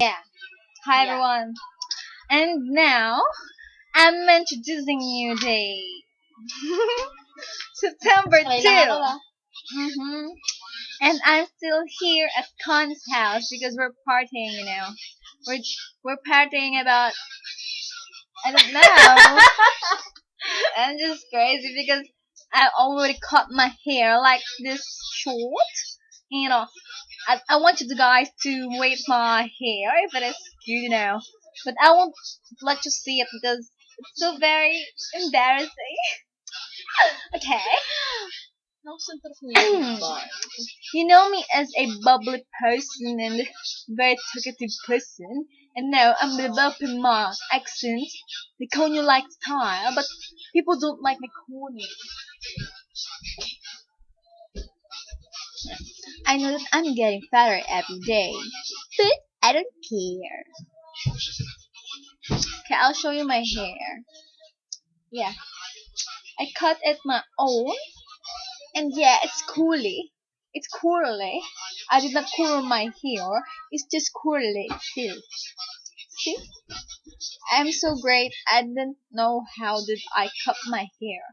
Yeah. Hi Yeah. everyone. And now I'm introducing you the September Okay 2. lang ako ba? hmm And I'm still here at Con's house because we're partying, We're we're partying about I don't know. I'm just crazy because I already cut my hair like this short. You know, I want you guys to wait my hair if it is cute. But I won't let you see it because it's so very embarrassing. Okay. You know me as a bubbly person and very talkative person. And now I'm developing my accent, the Coney like style, but people don't like my Coney. I know that I'm getting fatter every day, but I don't care. Okay, I'll show you my hair. Yeah, I cut it my own, and yeah, it's curly. It's curly. I did not curl my hair. It's just curly still. See? I'm so great. I didn't know how did I cut my hair.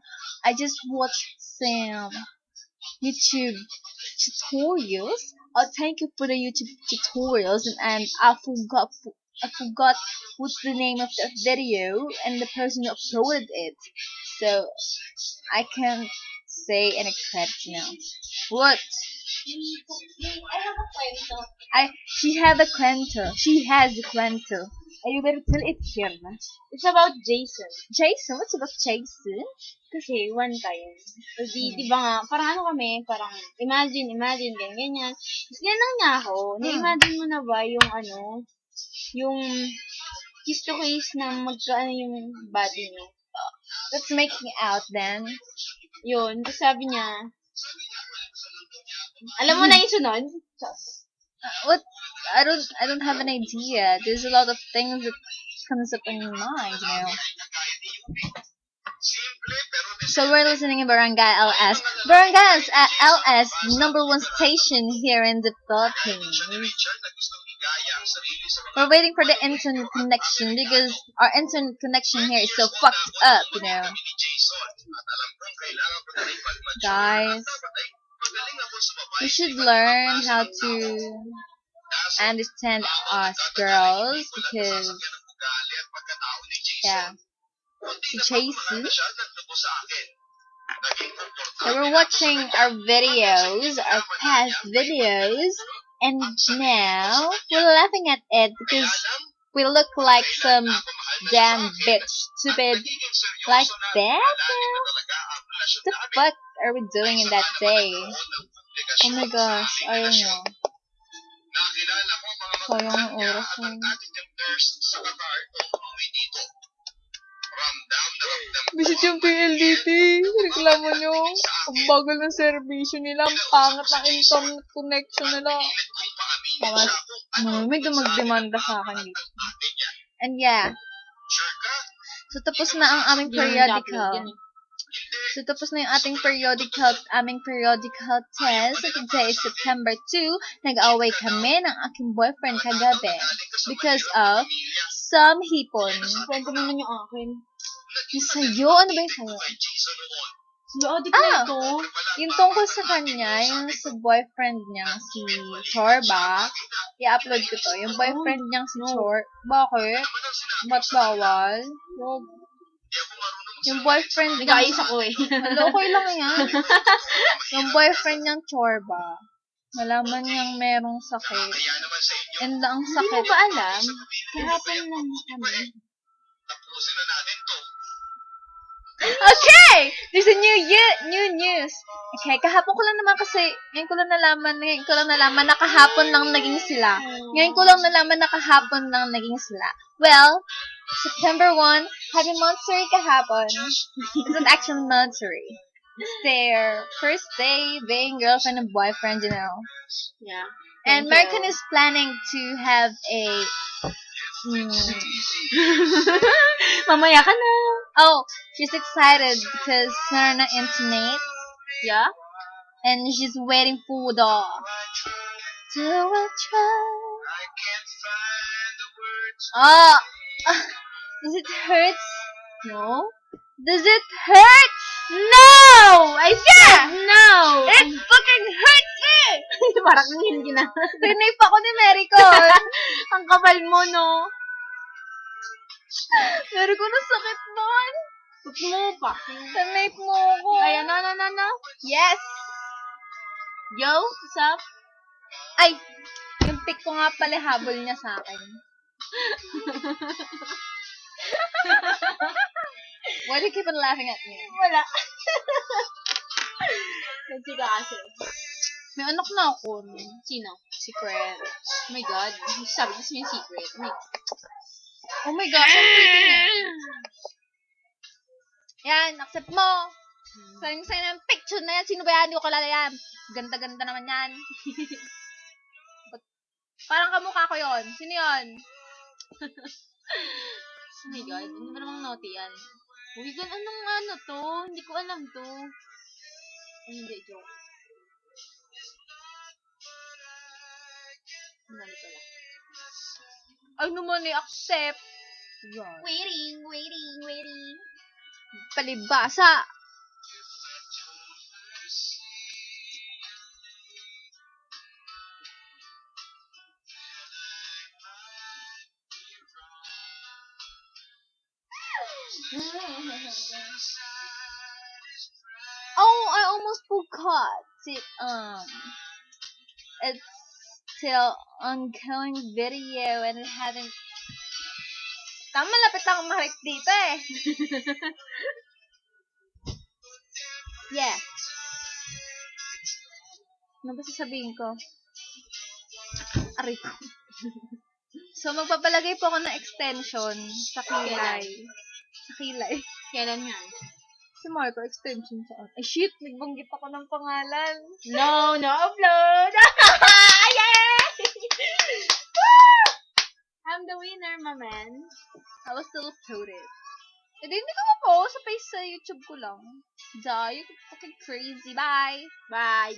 I just watched some YouTube tutorials. Oh, thank you for the YouTube tutorials, and I forgot what's the name of the video and the person who uploaded it. So I can't say any credit now. What? I have a kwento. She had a kwento. She has a kwento. Are you better tell it here na? It's about Jason. Jason? What's about Jason? Kasi one time, di ba nga, parang ano kami, parang imagine, ganyan. Tapos ganun niya ako, na-imagine mo na ba yung yung kiss to kiss na magkaano yung body niyo. Let's making out then. Yun, tapos sabi niya, alam mo na yung sunod? What? I don't have an idea. There's a lot of things that comes up in your mind. So we're listening to Barangay LS. Barangay LS, number one station here in the Philippines. We're waiting for the internet connection because our internet connection here is so fucked up. Guys, we should learn how to understand us girls because, yeah, Jason. So we're watching our videos, our past videos, and now we're laughing at it because we look like some damn bitch, stupid like that. What the fuck are we doing in that day? Oh my gosh, I don't know. Sayang ang oras na yun. Visit yung PLDT. Reklamo nyo. Ang bagal ng servisyo nila. Ang pangat ng internet connection nila. May magdemanda sa akin dito. And yeah. So tapos na ang aming periodical. So tapos na yung ating periodical test. So today is September 2. Nag-away kami ng aking boyfriend kagabi. Because of some hipon. Kwento mo naman yung akin. Yung sa'yo? Ano ba yung sa'yo? Audit na ito. Yung tungkol sa kanya, yung sa boyfriend niya, si Chorba, i-upload ko to. Yung boyfriend niyang si Chor. Bakit? Ba't bawal? Yung boyfriend niya. Nag-ayos ako eh. Okay lang yan. Yung boyfriend niyang Chorba, nalaman niyang merong sakit. And ang Hindi sakit. mo ba alam? Kahapon lang kami. Okay! There's a new news. Okay, kahapon ko lang naman kasi, ngayon ko lang nalaman na kahapon lang naging sila. Ngayon ko lang nalaman na kahapon lang naging sila. Well, September 1, happy monthsary kahapon. It's an actual monthsary. It's their first day being girlfriend and boyfriend. Yeah. And American is planning to have a Mamaya ka na. Oh, she's excited because meron na internet. Yeah? And she's waiting for the to try Ah! Does it hurt? No? Does it hurt? No! I said no! It fucking hurts eh! Parang hindi na. Rinape ako ni Maricon. Ang kapal mo, no? Maricon, ang sakit nun. Tut mo pa. Rinape mo ako. Ay, ano? Yes! Yo, what's up? Ay! Yung pic ko nga pala, habol niya sa akin. Why do you keep on laughing at me? Wala. Kasi kasi. May anak na ako. Sino? Secret. Oh my God. Sabi ko yung secret. Oh my gosh, ang pretty niya. Yan, accept mo. Sayang sa'yo ng picture na yan. Sino ba yan? Hindi ko kalala yan. Ganda-ganda naman yan. Parang kamukha ko yon. Sino yon? Oh my God. Ano ba namang naughty yan? Uy, anong ano to? Hindi ko alam to. Ay, hindi. Joke. Mali pala. Ay naman accept. Yan. Waiting. Palibasa. Oh, I almost forgot. It's still ongoing video and it hadn't. Malapit lang ma-hike dito eh. Yeah. Ano ba sasabihin ko? Aray ko. So, magpapalagay po ako ng extension sa kilay. Kailan yan? Si Marco, extension sa Ay, shit! Nagbanggit ako ng pangalan. No upload! Yay! I'm the winner, my man. I was still uploaded. Hindi ko ma-post sa page sa YouTube ko lang. Die, fucking crazy. Bye! Bye!